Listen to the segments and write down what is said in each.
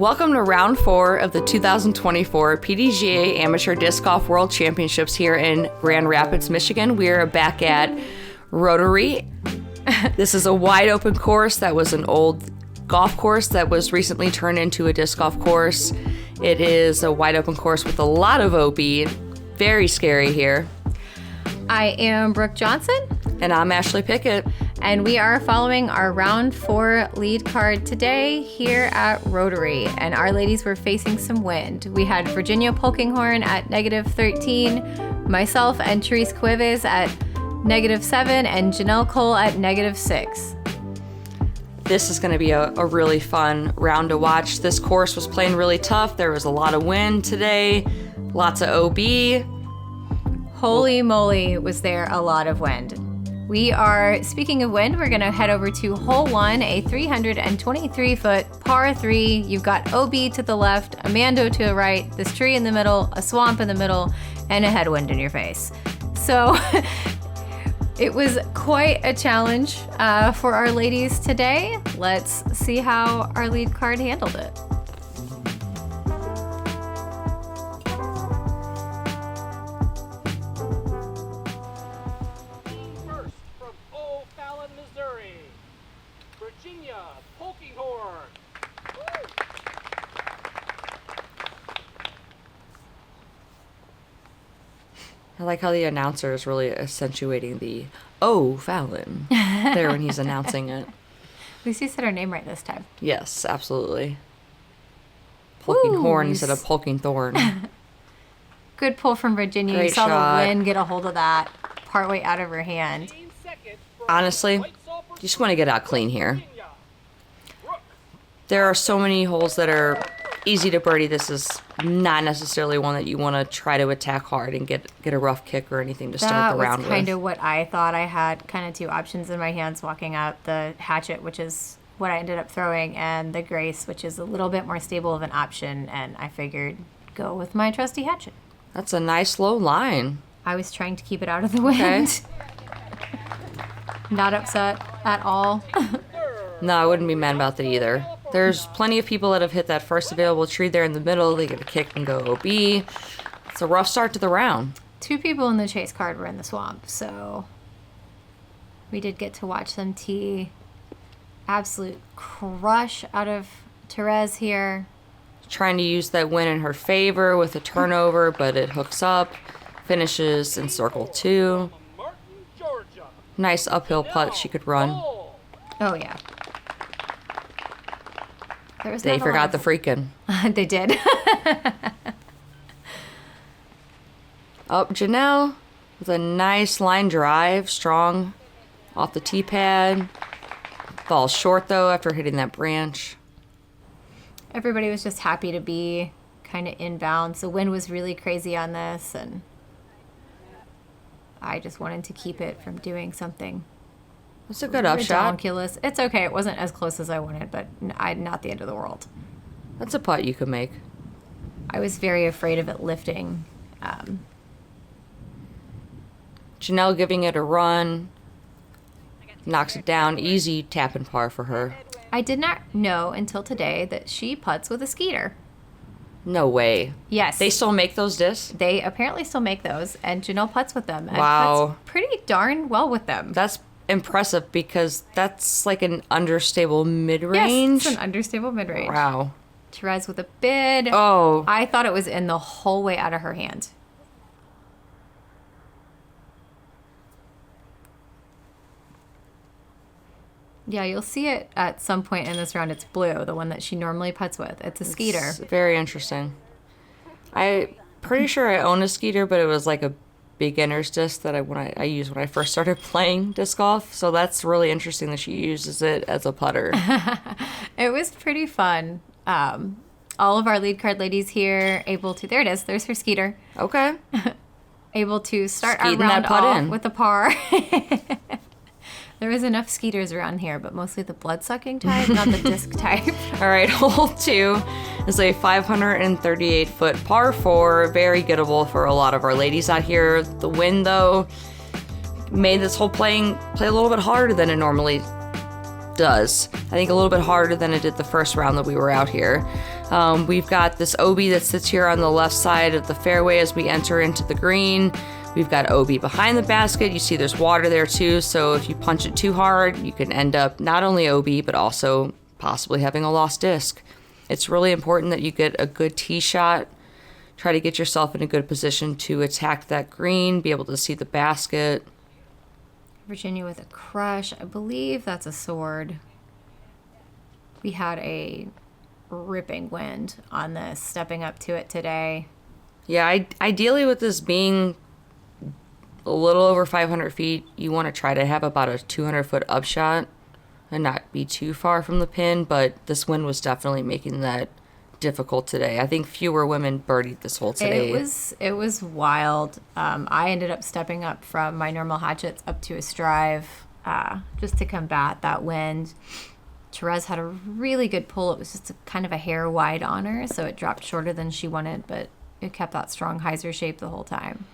Welcome to round 4 of the 2024 PDGA Amateur Disc Golf World Championships here in Grand Rapids, Michigan. We are back at Rotary. This is a wide open course that was an old golf course that was recently turned into a disc golf course. It is a wide open course with a lot of OB. Very scary here. I am Brook Johnson. And I'm Ashley Pickett. And we are following our round 4 lead card today here at Rotary. And our ladies were facing some wind. We had Virginia Polkinghorne at -13, myself and Therese Cuevas at -7, and Ginelle Kohl at -6. This is going to be a really fun round to watch. This course was playing really tough. There was a lot of wind today, lots of OB. Holy moly, was there a lot of wind. Speaking of wind, we're going to head over to hole 1, a 323-foot par 3. You've got OB to the left, a Mando to the right, this tree in the middle, a swamp in the middle, and a headwind in your face. So it was quite a challenge for our ladies today. Let's see how our lead card handled it. Virginia Polkinghorne. I like how the announcer is really accentuating the "Oh, Fallon" there when he's announcing it. At least he said her name right this time. Yes, absolutely. Polkinghorne instead of Polkinghorne. Good pull from Virginia. Great you saw shot. The wind get a hold of that partway out of her hand. Honestly, you just want to get out clean here. There are so many holes that are easy to birdie. This is not necessarily one that you want to try to attack hard and get a rough kick or anything to start the round with. That was kind of what I thought. I had kind of two options in my hands walking out: the hatchet, which is what I ended up throwing, and the Grace, which is a little bit more stable of an option, and I figured go with my trusty hatchet. That's a nice low line. I was trying to keep it out of the wind. Okay. Not upset at all. No, I wouldn't be mad about that either. There's plenty of people that have hit that first available tree there in the middle. They get a kick and go OB. It's a rough start to the round. 2 people in the chase card were in the swamp, so we did get to watch them tee. Absolute crush out of Therese here. Trying to use that win in her favor with a turnover, but it hooks up. Finishes in circle 2. Nice uphill putt she could run. Oh, yeah. They forgot the freaking. They did. Up Ginelle with a nice line drive, strong off the tee pad. Falls short though after hitting that branch. Everybody was just happy to be kind of inbounds. The wind was really crazy on this, and I just wanted to keep it from doing something. That's a good upshot. Ridiculous. It's okay. It wasn't as close as I wanted, but not the end of the world. That's a putt you could make. I was very afraid of it lifting. Ginelle giving it a run. Knocks it down. Easy tap and par for her. I did not know until today that she putts with a skeeter. No way. Yes. They still make those discs? They apparently still make those, and Ginelle putts with them. And wow. Putts pretty darn well with them. That's impressive because that's like an understable mid-range. Yes, it's an understable mid-range. Wow. Therese with a bid. Oh. I thought it was in the whole way out of her hand. Yeah, you'll see it at some point in this round. It's blue, the one that she normally putts with. It's a skeeter. It's very interesting. I'm pretty sure I own a skeeter, but it was like a beginner's disc that I used when I first started playing disc golf. So that's really interesting that she uses it as a putter. It was pretty fun. All of our lead card ladies here able to, there it is, there's her skeeter. Okay. Able to start Skeeting our round that putt off in. with a par. There was enough skeeters around here, but mostly the blood-sucking type, not the disc type. All right, hole 2 is a 538-foot par 4. Very gettable for a lot of our ladies out here. The wind, though, made this whole play a little bit harder than it normally does. I think a little bit harder than it did the first round that we were out here. We've got this OB that sits here on the left side of the fairway as we enter into the green. We've got OB behind the basket. You see there's water there too, so if you punch it too hard, you can end up not only OB, but also possibly having a lost disc. It's really important that you get a good tee shot. Try to get yourself in a good position to attack that green, be able to see the basket. Virginia with a crush. I believe that's a sword. We had a ripping wind on this, stepping up to it today. Yeah, ideally with this being a little over 500 feet, you want to try to have about a 200-foot upshot and not be too far from the pin, but this wind was definitely making that difficult today. I think fewer women birdied this hole today. It was wild. I ended up stepping up from my normal hatchets up to a strive just to combat that wind. Therese had a really good pull. It was just kind of a hair wide on her, so it dropped shorter than she wanted, but it kept that strong hyzer shape the whole time.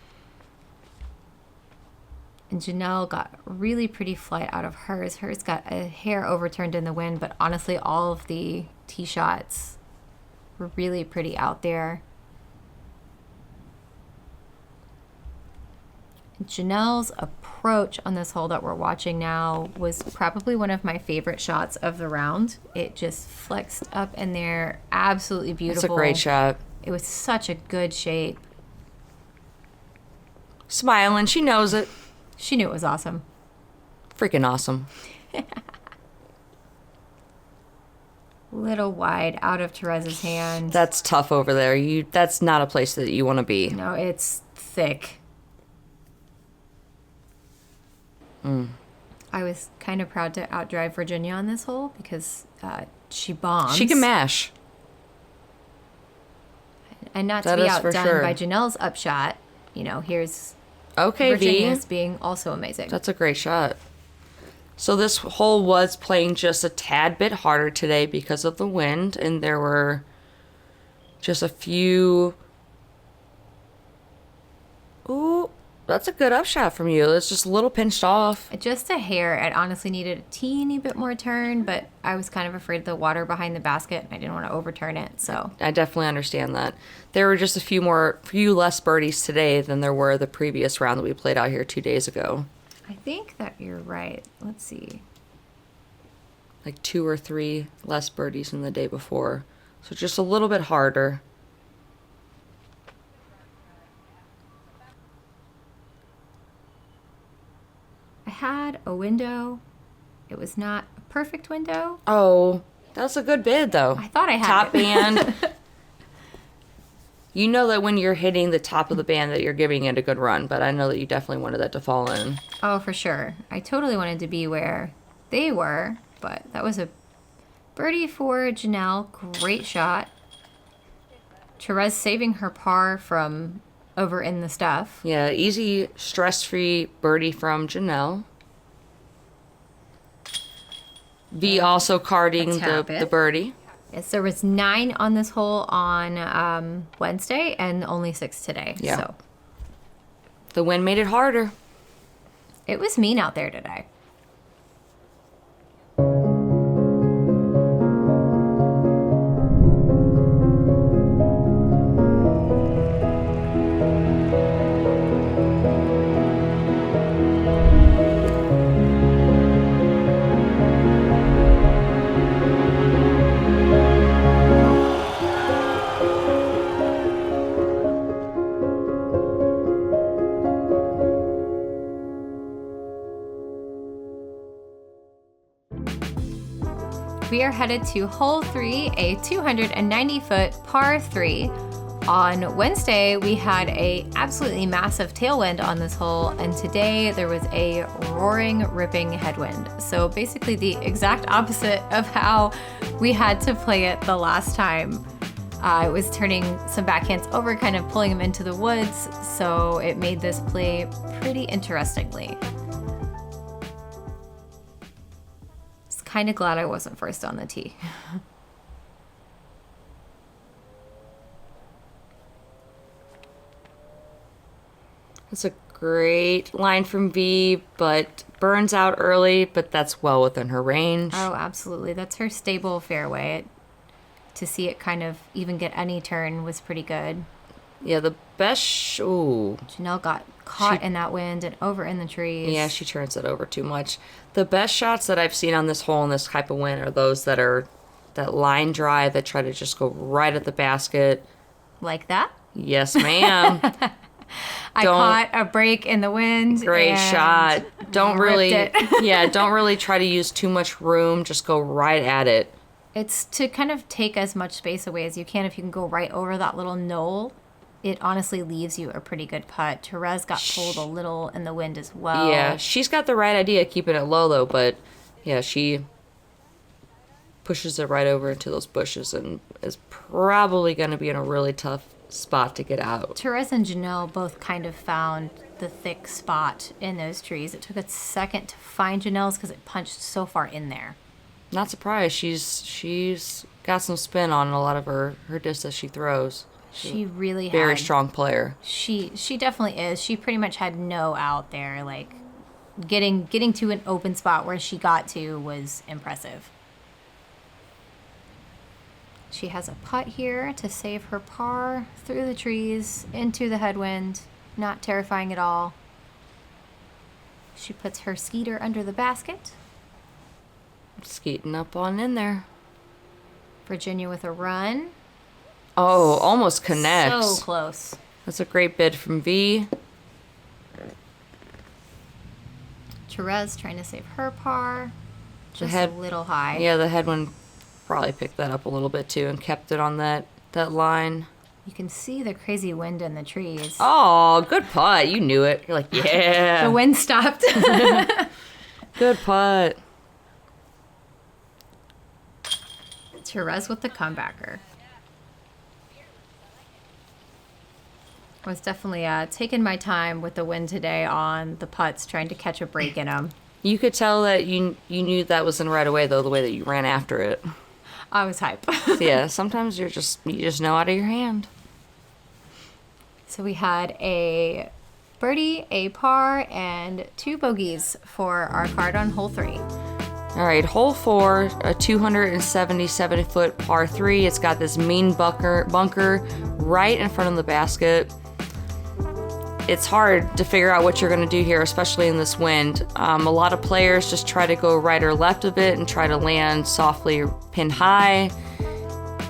And Ginelle got really pretty flight out of hers. Hers got a hair overturned in the wind, but honestly, all of the tee shots were really pretty out there. And Ginelle's approach on this hole that we're watching now was probably one of my favorite shots of the round. It just flexed up in there, absolutely beautiful. It's a great shot. It was such a good shape. Smiling, she knows it. She knew it was awesome. Freaking awesome. Little wide out of Therese's hand. That's tough over there. That's not a place that you want to be. No, it's thick. I was kind of proud to outdrive Virginia on this hole because she bombs. She can mash. And not That to be is for outdone sure. by Janelle's upshot. Here's Okay, Virginia's V. being also amazing. That's a great shot. So this hole was playing just a tad bit harder today because of the wind, and there were just a few... Ooh, that's a good upshot from you. It's just a little pinched off. Just a hair. It honestly needed a teeny bit more turn, but I was kind of afraid of the water behind the basket. I didn't want to overturn it, so... I definitely understand that. There were just a few less birdies today than there were the previous round that we played out here 2 days ago. I think that you're right. Let's see. Like 2 or 3 less birdies than the day before. So just a little bit harder. I had a window. It was not a perfect window. Oh, that's a good bid though. I thought I had top it. band. You know that when you're hitting the top of the band that you're giving it a good run, but I know that you definitely wanted that to fall in. Oh, for sure. I totally wanted to be where they were, but that was a birdie for Ginelle. Great shot. Therese saving her par from over in the stuff. Yeah, easy, stress-free birdie from Ginelle. V also carding the birdie. Yes, there was 9 on this hole on Wednesday and only 6 today. Yeah. So The wind made it harder. it was mean out there today. We are headed to hole 3, a 290-foot par 3. On Wednesday, we had a absolutely massive tailwind on this hole, and today there was a roaring, ripping headwind. So basically the exact opposite of how we had to play it the last time. I was turning some backhands over, kind of pulling them into the woods, so it made this play pretty interestingly. Kind of glad I wasn't first on the tee. That's a great line from V, but burns out early, but that's well within her range. Oh, absolutely. That's her stable fairway. to see it kind of even get any turn was pretty good. Yeah, the best... Ooh. Ginelle got caught in that wind and over in the trees. Yeah, she turns it over too much. The best shots that I've seen on this hole in this type of wind are those that are that line drive that try to just go right at the basket. Like that? Yes, ma'am. I caught a break in the wind. Great shot. Don't really... it. Yeah, don't really try to use too much room. Just go right at it. It's to kind of take as much space away as you can. If you can go right over that little knoll, it honestly leaves you a pretty good putt. Therese got pulled a little in the wind as well. Yeah, she's got the right idea keeping it low, though, but yeah, she pushes it right over into those bushes and is probably going to be in a really tough spot to get out. Therese and Ginelle both kind of found the thick spot in those trees. It took a second to find Ginelle's because it punched so far in there. Not surprised. She's got some spin on a lot of her discs she throws. She really Very had. strong player. She definitely is. She pretty much had no out there. Like getting to an open spot where she got to was impressive. She has a putt here to save her par through the trees into the headwind. Not terrifying at all. She puts her skeeter under the basket. Skeeting up on in there. Virginia with a run. Oh, almost connects. So close. That's a great bid from V. Therese trying to save her par. Just head- a little high. Yeah, the headwind probably picked that up a little bit too and kept it on that line. You can see the crazy wind in the trees. Oh, good putt. You knew it. You're like, yeah. The wind stopped. Good putt. Therese with the comebacker. I was definitely taking my time with the wind today on the putts, trying to catch a break in them. You could tell that you knew that wasn't right away, though, the way that you ran after it. I was hype. So, yeah, sometimes you just know out of your hand. So we had a birdie, a par, and 2 bogeys for our card on hole 3. All right, hole 4, a 277-foot par 3. It's got this mean bunker right in front of the basket. It's hard to figure out what you're going to do here, especially in this wind. A lot of players just try to go right or left of it and try to land softly or pin high,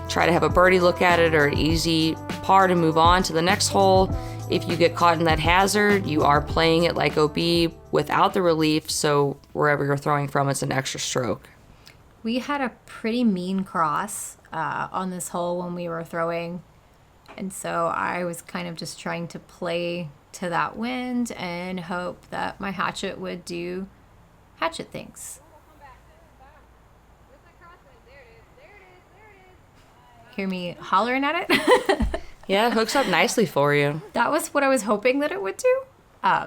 try to have a birdie look at it or an easy par to move on to the next hole. If you get caught in that hazard, you are playing it like OB without the relief, so wherever you're throwing from, it's an extra stroke. We had a pretty mean cross on this hole when we were throwing, and so I was kind of just trying to play to that wind and hope that my hatchet would do hatchet things. Hear me hollering at it? Yeah, it hooks up nicely for you. That was what I was hoping that it would do. I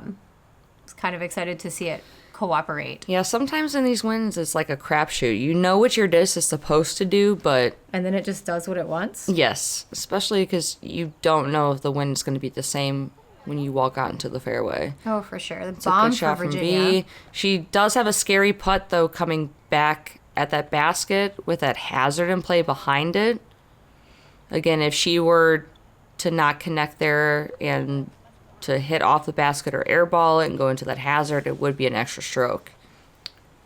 was kind of excited to see it cooperate. Yeah, sometimes in these winds, it's like a crapshoot. You know what your disc is supposed to do, but... And then it just does what it wants? Yes, especially because you don't know if the wind is going to be the same when you walk out into the fairway. Oh, for sure. The It's a bomb good shot for from Virginia. V. She does have a scary putt, though, coming back at that basket with that hazard in play behind it. Again, if she were to not connect there and to hit off the basket or airball it and go into that hazard, it would be an extra stroke.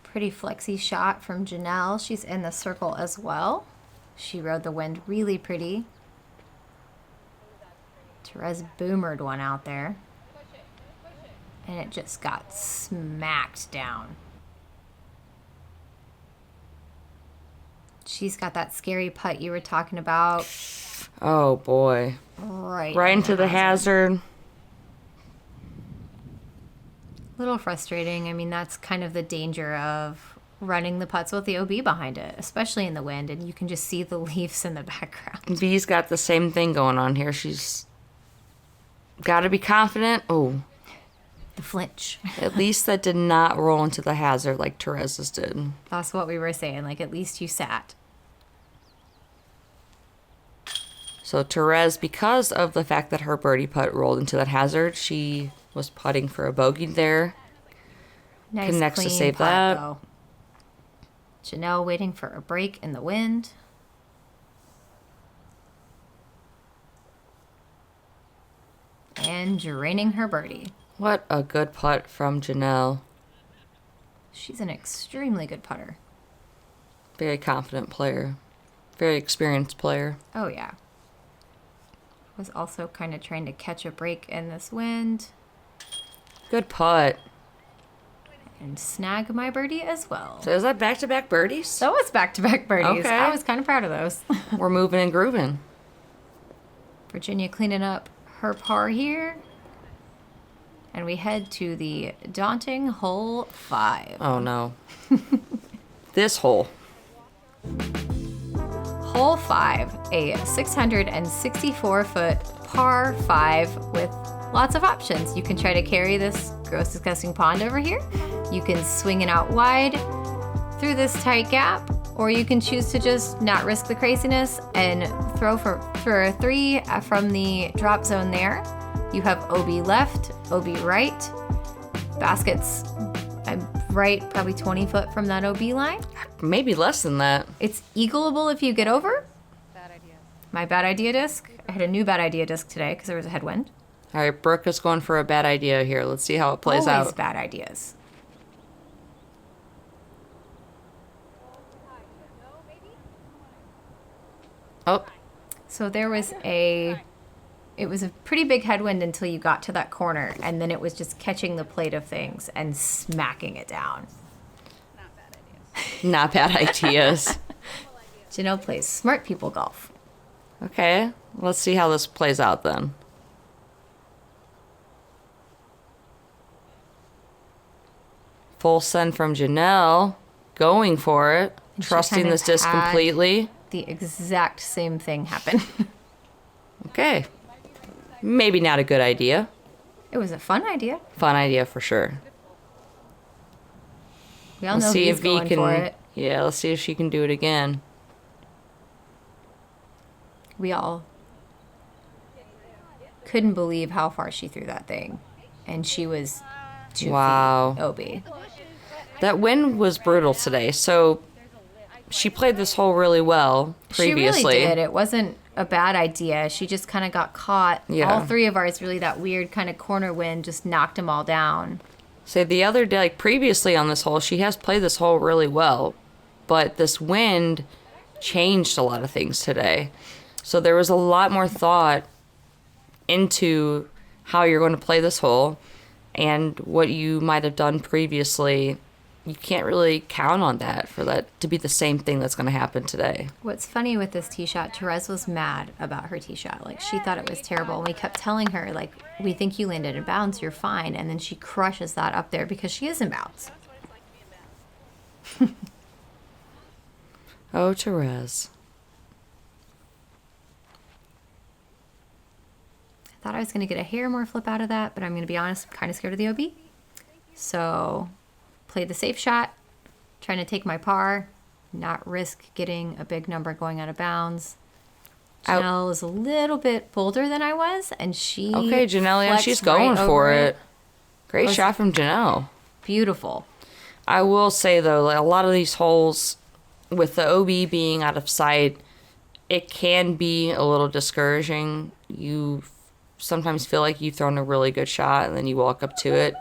Pretty flexy shot from Ginelle. She's in the circle as well. She rode the wind really pretty. Therese boomered one out there. And it just got smacked down. She's got that scary putt you were talking about. Oh, boy. Right Into the hazard. Little frustrating. I mean, that's kind of the danger of running the putts with the OB behind it, especially in the wind, and you can just see the leaves in the background. V's got the same thing going on here. She's got to be confident. Oh, The flinch. at least that did not roll into the hazard like Therese's did. That's what we were saying. Like, at least you sat. So Therese, because of the fact that her birdie putt rolled into that hazard, she was putting for a bogey there. Nice Connects to clean save putt, that. though. Ginelle waiting for a break in the wind. and draining her birdie. What a good putt from Ginelle. She's an extremely good putter. Very confident player. Very experienced player. Oh, yeah. Was also kind of trying to catch a break in this wind. Good putt. And snag my birdie as well. So is that back-to-back birdies? So it's back-to-back birdies. Okay. I was kind of proud of those. We're moving and grooving. Virginia cleaning up her par here. And we head to the daunting hole 5. Oh, no. This hole. Hole 5, a 664-foot par 5 with lots of options. You can try to carry this gross disgusting pond over here. You can swing it out wide through this tight gap, or you can choose to just not risk the craziness and throw for a 3 from the drop zone there. You have OB left, OB right. Baskets, I'm right, probably 20 foot from that OB line. Maybe less than that. It's eagleable if you get over. Bad idea. My bad idea disc. I had a new bad idea disc today because there was a headwind. All right, Brooke is going for a bad idea here. Let's see how it plays Always out. bad ideas. Oh, So there was it was a pretty big headwind until you got to that corner, and then it was just catching the plate of things and smacking it down. not bad ideas. Ginelle plays smart people golf. Okay, let's see how this plays out then. Full send from Ginelle. Going for it. And she Trusting kind of this disc had completely. The exact same thing happened. Okay. Maybe not a good idea. It was a fun idea. Fun idea for sure. We all know he's going for it. Yeah, let's see if she can do it again. We all couldn't believe how far she threw that thing. And she was 2 Wow. feet OB. That wind was brutal today, so she played this hole really well previously. She really did. It wasn't a bad idea. She just kind of got caught. Yeah. All 3 of ours, really, that weird kind of corner wind just knocked them all down. So the other day, like previously on this hole, she has played this hole really well, but this wind changed a lot of things today. So there was a lot more thought into how you're going to play this hole, and what you might have done previously. You can't really count on that for that to be the same thing that's going to happen today. What's funny with this tee shot, Therese was mad about her tee shot. Like, she thought it was terrible. And we kept telling her, like, we think you landed in bounds, you're fine. And then she crushes that up there because she is in bounds. Oh, Therese. I thought I was going to get a hair more flip out of that, but I'm going to be honest, I'm kind of scared of the OB. So, played the safe shot, trying to take my par, not risk getting a big number going out of bounds. Ginelle was a little bit bolder than I was, and she Okay, Ginelle, yeah, she's flexed going right for over it. Great shot from Ginelle. Beautiful. I will say, though, like, a lot of these holes, with the OB being out of sight, it can be a little discouraging. You sometimes feel like you've thrown a really good shot, and then you walk up to it,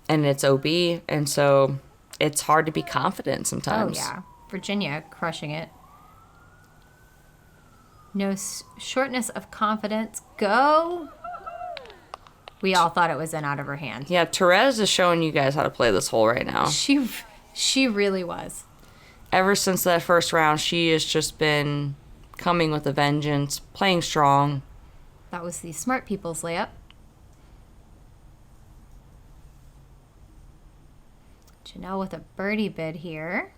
and it's OB, and so it's hard to be confident sometimes. Oh, yeah. Virginia crushing it. No shortness of confidence. Go. We all thought it was in out of her hand. Yeah, Therese is showing you guys how to play this hole right now. She really was. Ever since that first round, she has just been coming with a vengeance, playing strong. That was the smart people's layup. Ginelle with a birdie bid here.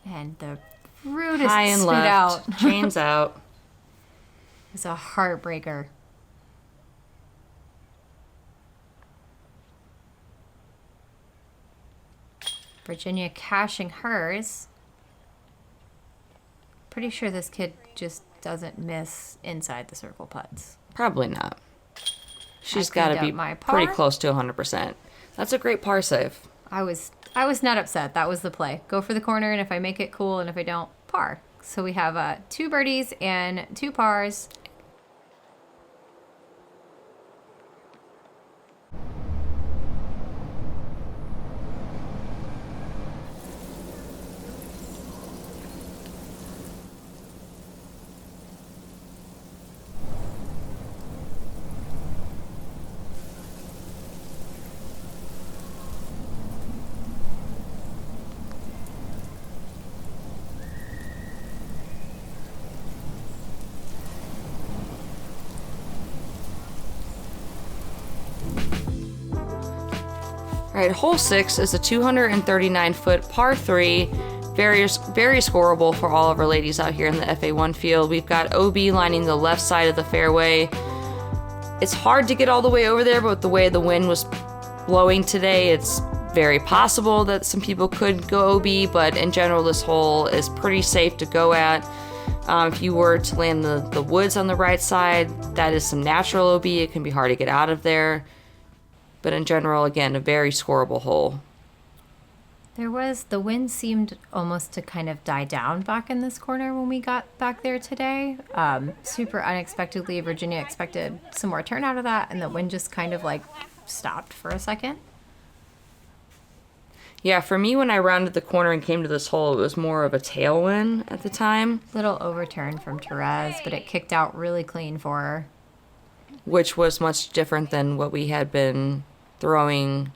And the rudest High and spit left, out. chains out. It's a heartbreaker. Virginia cashing hers. Pretty sure this kid just doesn't miss inside the circle putts. Probably not. She's I got to cleaned be up my par. pretty close to 100%. That's a great par save. I was not upset. That was the play. Go for the corner, and if I make it, cool, and if I don't, par. So we have 2 birdies and 2 pars. All right, hole 6 is a 239-foot par 3, very scoreable for all of our ladies out here in the FA1 field. We've got OB lining the left side of the fairway. It's hard to get all the way over there, but with the way the wind was blowing today, it's very possible that some people could go OB, but in general, this hole is pretty safe to go at. If you were to land the woods on the right side, that is some natural OB. It can be hard to get out of there. But in general, again, a very scoreable hole. The wind seemed almost to kind of die down back in this corner when we got back there today. Super unexpectedly, Virginia expected some more turn out of that, and the wind just kind of like stopped for a second. Yeah, for me, when I rounded the corner and came to this hole, it was more of a tailwind at the time. Little overturn from Therese, but it kicked out really clean for her. Which was much different than what we had been throwing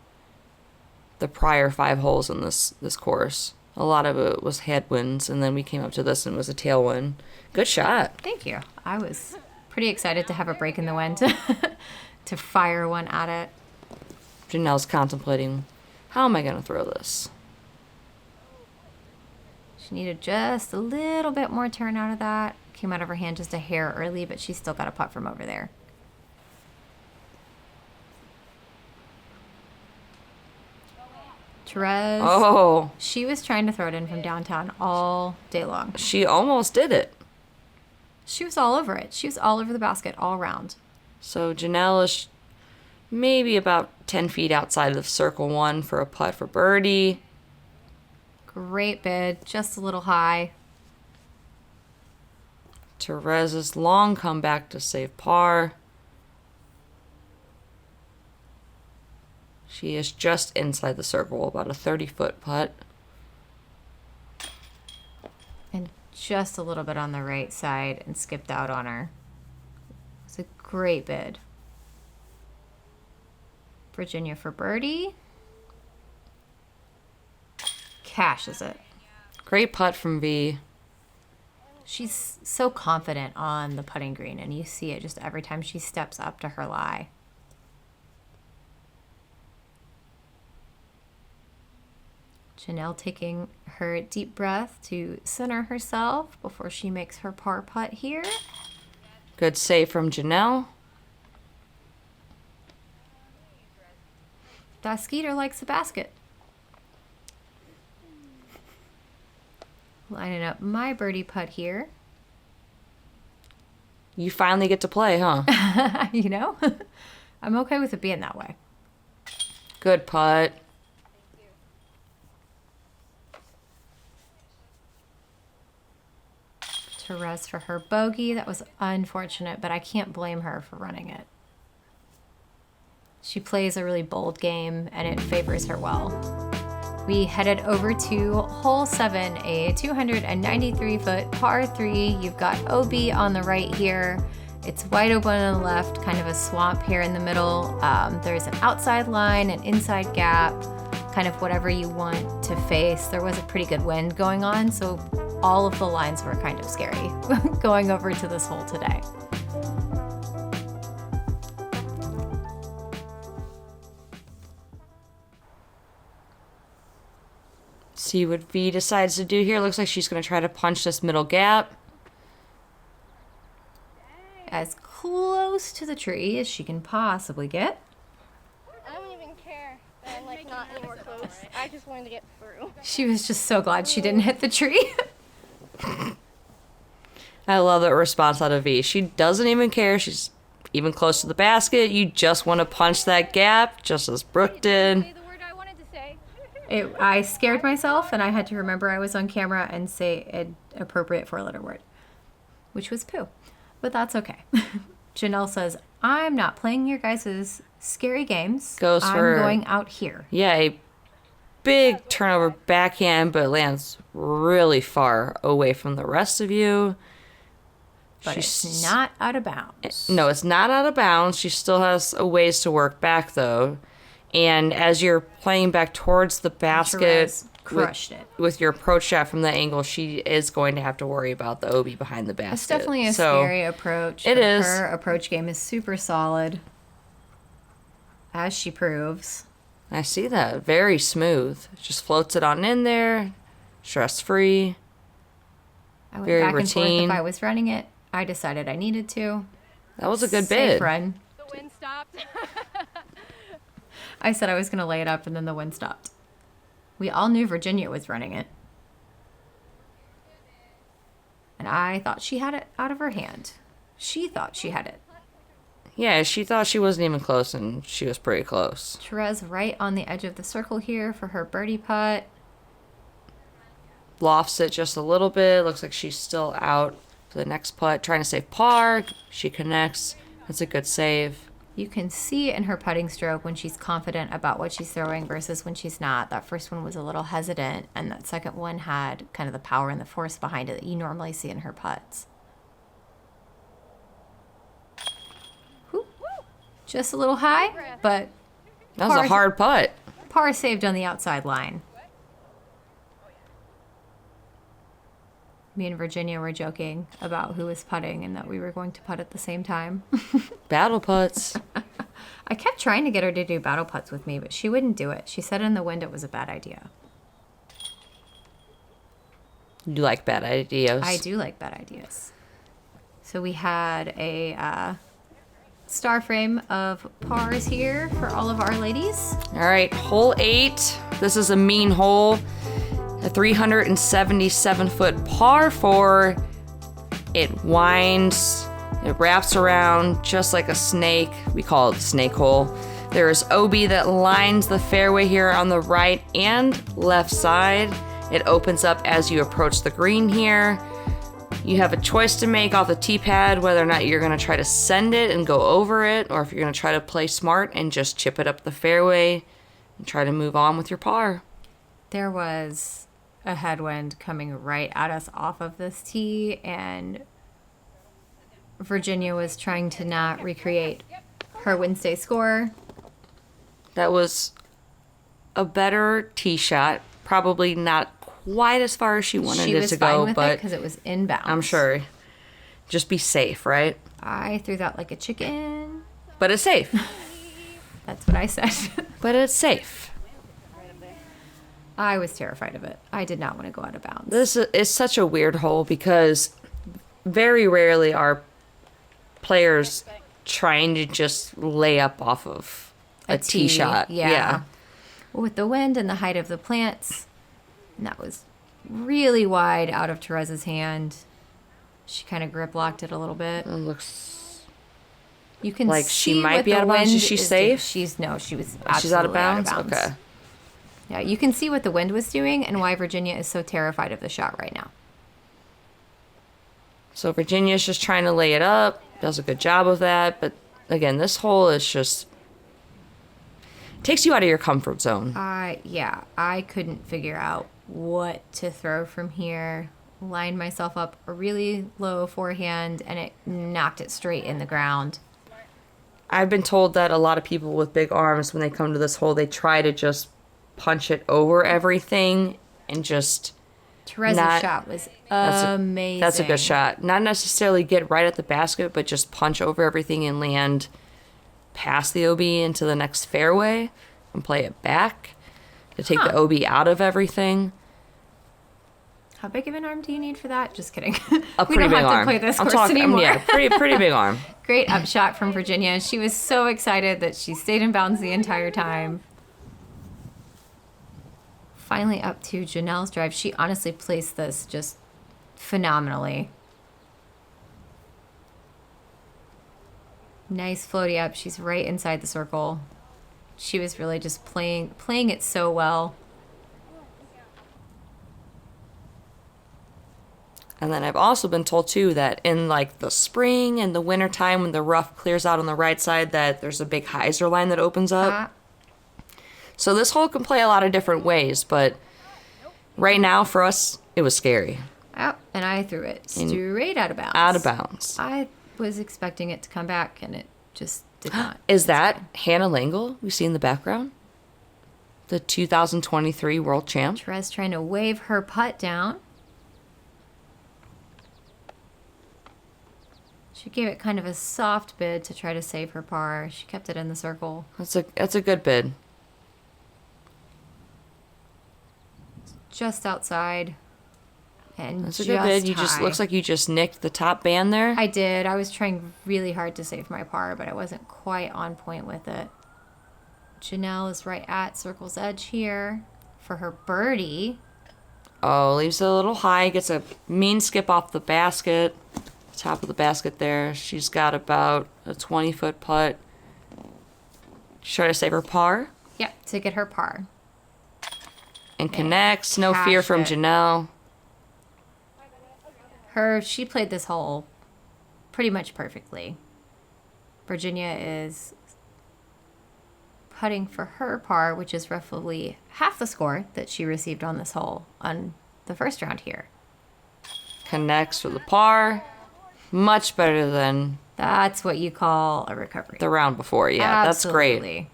the prior 5 holes in this course. A lot of it was headwinds, and then we came up to this and it was a tailwind. Good shot. Thank you. I was pretty excited to have a break in the wind to fire one at it. Ginelle's contemplating, how am I going to throw this? She needed just a little bit more turn out of that. Came out of her hand just a hair early, but she still got a putt from over there. Therese, she was trying to throw it in from downtown all day long. She almost did it. She was all over it. She was all over the basket all around. So Ginelle is maybe about 10 feet outside of circle 1 for a putt for birdie. Great bid, just a little high. Therese's long comeback to save par. She is just inside the circle, about a 30-foot putt. And just a little bit on the right side and skipped out on her. It's a great bid. Virginia for birdie. Cashes it. Great putt from V. She's so confident on the putting green, and you see it just every time she steps up to her lie. Ginelle taking her deep breath to center herself before she makes her par putt here. Good save from Ginelle. That Skeeter likes the basket. Lining up my birdie putt here. You finally get to play, huh? You know? I'm okay with it being that way. Good putt. Therese for her bogey. That was unfortunate, but I can't blame her for running it. She plays a really bold game, and it favors her well. We headed over to hole 7, a 293-foot par 3. You've got OB on the right here. It's wide open on the left, kind of a swamp here in the middle. There's an outside line, an inside gap, kind of whatever you want to face. There was a pretty good wind going on, so all of the lines were kind of scary going over to this hole today. See what V decides to do here. Looks like she's going to try to punch this middle gap. As close to the tree as she can possibly get. I don't even care that I'm like not anywhere close. I just wanted to get through. She was just so glad she didn't hit the tree. I love that response out of V. She doesn't even care. She's even close to the basket. You just want to punch that gap, just as Brooke did. Say the word I wanted to say. I scared myself, and I had to remember I was on camera and say an appropriate four-letter word, which was poo. But that's okay. Ginelle says, I'm not playing your guys' scary games. I'm going out here. Yeah, a big turnover backhand, but lands really far away from the rest of you. But it's not out of bounds. No, it's not out of bounds. She still has a ways to work back, though. And as you're playing back towards the basket crushed it with your approach shot from that angle, she is going to have to worry about the OB behind the basket. It's definitely a scary approach. It is. Her approach game is super solid, as she proves. I see that. Very smooth. Just floats it on in there. Stress-free. I went Very back and forth routine. if I was running it. I decided I needed to. That was a good Safe bid. run. The wind stopped. I said I was going to lay it up, and then the wind stopped. We all knew Virginia was running it. And I thought she had it out of her hand. She thought she had it. Yeah, she thought she wasn't even close, and she was pretty close. Therese right on the edge of the circle here for her birdie putt. Lofts it just a little bit. Looks like she's still out for the next putt. Trying to save par. She connects. That's a good save. You can see in her putting stroke when she's confident about what she's throwing versus when she's not. That first one was a little hesitant, and that second one had kind of the power and the force behind it that you normally see in her putts. Whew. Just a little high, but That was a hard putt. par saved on the outside line. Me and Virginia were joking about who was putting and that we were going to putt at the same time. Battle putts. I kept trying to get her to do battle putts with me, but she wouldn't do it. She said in the wind it was a bad idea. You like bad ideas. I do like bad ideas. So we had a star frame of pars here for all of our ladies. All right, hole 8. This is a mean hole. A 377-foot par 4. It winds, it wraps around just like a snake. We call it the snake hole. There's OB that lines the fairway here on the right and left side. It opens up as you approach the green here. You have a choice to make off the tee pad whether or not you're going to try to send it and go over it, or if you're going to try to play smart and just chip it up the fairway and try to move on with your par. There was a headwind coming right at us off of this tee, and Virginia was trying to not recreate her Wednesday score. That was a better tee shot. Probably not quite as far as she wanted She it was to fine go, with it but because it was inbound. I'm sure. Just be safe, right? I threw that like a chicken. But it's safe. That's what I said. But it's safe. I was terrified of it. I did not want to go out of bounds. This is such a weird hole because very rarely are players trying to just lay up off of a tee shot. Yeah. With the wind and the height of the plants, and that was really wide out of Therese's hand. She kind of grip locked it a little bit. It looks You can like see she might what be the out of bounds. wind Is she is safe? She was she's out of absolutely bounds? Okay. Yeah, you can see what the wind was doing and why Virginia is so terrified of the shot right now. So Virginia's just trying to lay it up. Does a good job of that. But again, this hole is just takes you out of your comfort zone. I couldn't figure out what to throw from here. Lined myself up a really low forehand, and it knocked it straight in the ground. I've been told that a lot of people with big arms, when they come to this hole, they try to just punch it over everything and just... Therese's shot was amazing. That's a good shot. Not necessarily get right at the basket, but just punch over everything and land past the OB into the next fairway and play it back to take the OB out of everything. How big of an arm do you need for that? Just kidding. A We pretty don't big have arm. to play this I'm course talking, anymore. yeah, pretty big arm. Great upshot from Virginia. She was so excited that she stayed in bounds the entire time. Finally up to Ginelle's drive. She honestly placed this just phenomenally. Nice floaty up. She's right inside the circle. She was really just playing it so well. And then I've also been told too that in like the spring and the winter time when the rough clears out on the right side, that there's a big hyzer line that opens up. So this hole can play a lot of different ways, but right now for us, it was scary. Oh, and I threw it straight out of bounds. Out of bounds. I was expecting it to come back, and it just did not. Is that Hannah Langle we see in the background? The 2023 world champ? Therese trying to wave her putt down. She gave it kind of a soft bid to try to save her par. She kept it in the circle. That's a good bid. just outside. And That's a good bid. You just looks like you just nicked the top band there. I did. I was trying really hard to save my par, but I wasn't quite on point with it. Ginelle is right at circle's edge here for her birdie. Oh, leaves it a little high. Gets a mean skip off the basket. Top of the basket there. She's got about a 20-foot putt. Try to save her par. Yep, to get her par. And connects. No fear from Ginelle. She played this hole pretty much perfectly. Virginia is putting for her par, which is roughly half the score that she received on this hole on the first round here. Connects for the par. Much better than... That's what you call a recovery. The round before, yeah. Absolutely.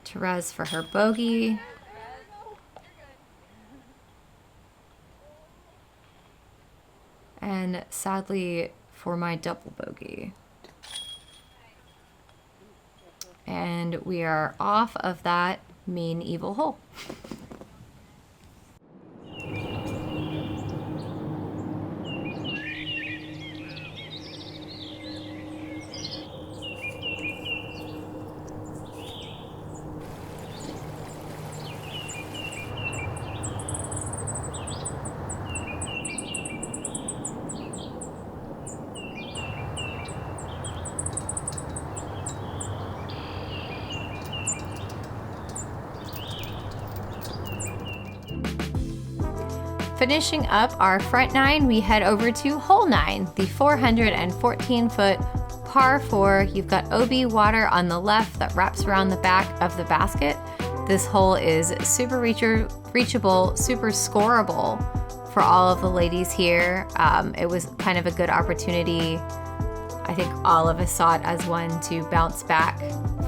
That's great. Therese for her bogey. And sadly for my double bogey. And we are off of that mean evil hole. Finishing up our front nine, we head over to hole 9, the 414-foot par 4. You've got OB water on the left that wraps around the back of the basket. This hole is super reachable, super scorable for all of the ladies here. It was kind of a good opportunity. I think all of us saw it as one to bounce back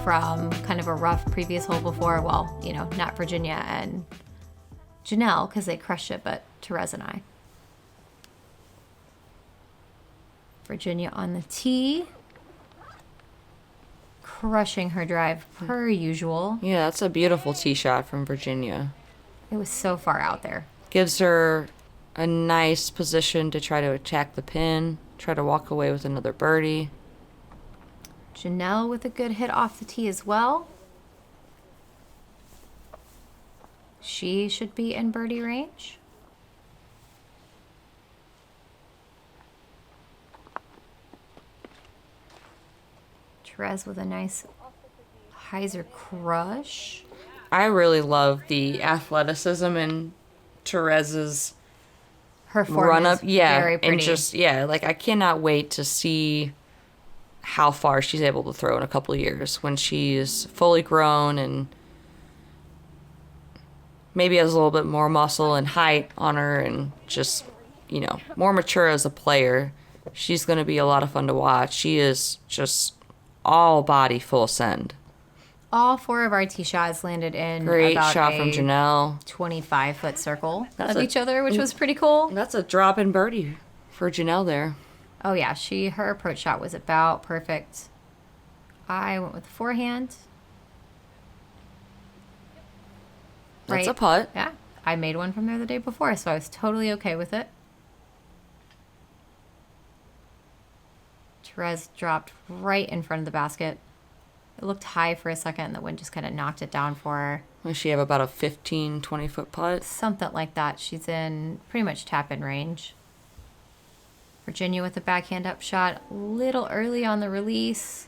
from kind of a rough previous hole before. Well, you know, not Virginia and Ginelle because they crushed it, but Therese and I. Virginia on the tee. Crushing her drive per usual. Yeah, that's a beautiful tee shot from Virginia. It was so far out there. Gives her a nice position to try to attack the pin, try to walk away with another birdie. Ginelle with a good hit off the tee as well. She should be in birdie range. Therese with a nice hyzer crush. I really love the athleticism in Therese's Her form run up. is Yeah, very pretty. and just, yeah, like I cannot wait to see how far she's able to throw in a couple of years when she's fully grown and maybe has a little bit more muscle and height on her and just, you know, more mature as a player. She's going to be a lot of fun to watch. She is just all body full send. All 4 of our tee shots landed in Great about shot a from Ginelle. 25-foot circle That's of each other, which was pretty cool. That's a drop in birdie for Ginelle there. Oh yeah, her approach shot was about perfect. I went with the forehand. That's a putt. Yeah, I made one from there the day before, so I was totally okay with it. Therese dropped right in front of the basket. It looked high for a second, and the wind just kind of knocked it down for her. Does she have about a 15, 20-foot putt? Something like that. She's in pretty much tap-in range. Virginia with the backhand up shot. A little early on the release.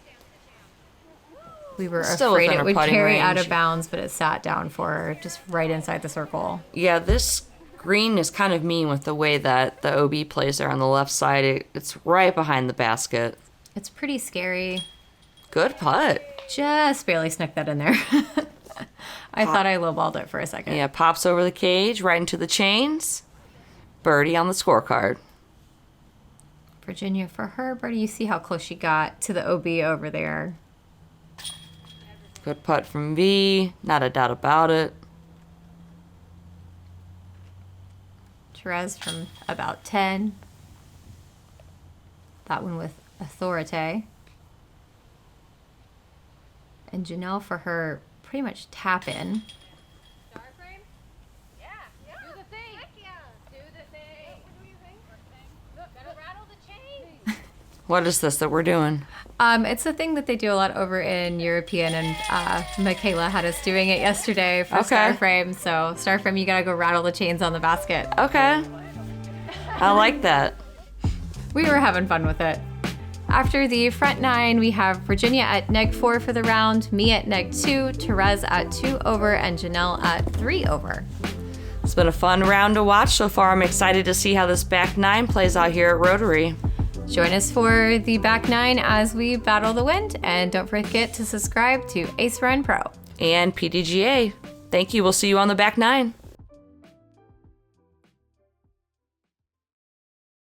We were Still afraid within it her would putting carry out range. of bounds, but it sat down for her just right inside the circle. Yeah, this green is kind of mean with the way that the OB plays there on the left side. It's right behind the basket. It's pretty scary. Good putt. Just barely snuck that in there. I thought I lowballed it for a second. Yeah, pops over the cage, right into the chains. Birdie on the scorecard. Virginia for her birdie. You see how close she got to the OB over there. Good putt from V. Not a doubt about it. Therese from about 10. That one with authority. And Ginelle for her pretty much tap in. What is this that we're doing? It's a thing that they do a lot over in European, and Michaela had us doing it yesterday for Star Frame. So Star Frame, you gotta go rattle the chains on the basket. Okay. I like that. We were having fun with it. After the front 9, we have Virginia at neg 4 for the round, me at neg 2, Therese at 2 over, and Ginelle at 3 over. It's been a fun round to watch so far. I'm excited to see how this back 9 plays out here at Rotary. Join us for the back 9 as we battle the wind, and don't forget to subscribe to Ace Run Pro and PDGA. Thank you. We'll see you on the back 9.